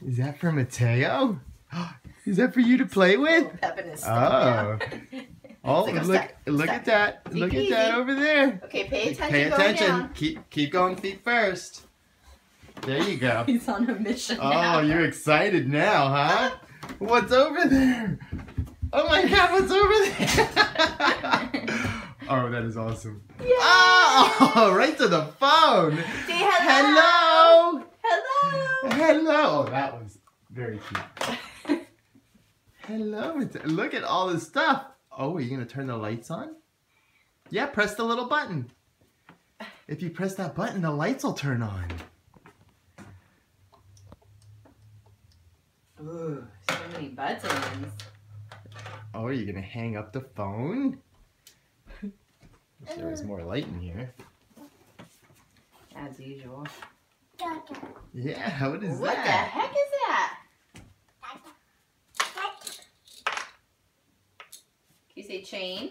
Is that for Mateo? Is that for you to play with? Pep in his stomach. Oh, It's like, look stop. at that. Take Look it at that easy. over there. Okay, pay attention. Pay Going attention. down. Keep going feet first. There you go. He's on a mission now. Oh, you're excited now, huh? What's over there? Oh my God, what's over there? Oh, that is awesome. Yay! Oh, right to the phone. Say hello. Hello. Hello. Hello. Oh, that was very cute. Hello. Look at all this stuff. Oh, are you going to turn the lights on? Yeah, press the little button. If you press that button, the lights will turn on. Ooh, so many buttons. Oh, are you going to hang up the phone? Wish there was more light in here. As usual. Yeah, what is What that? the heck is that? Can you say chain?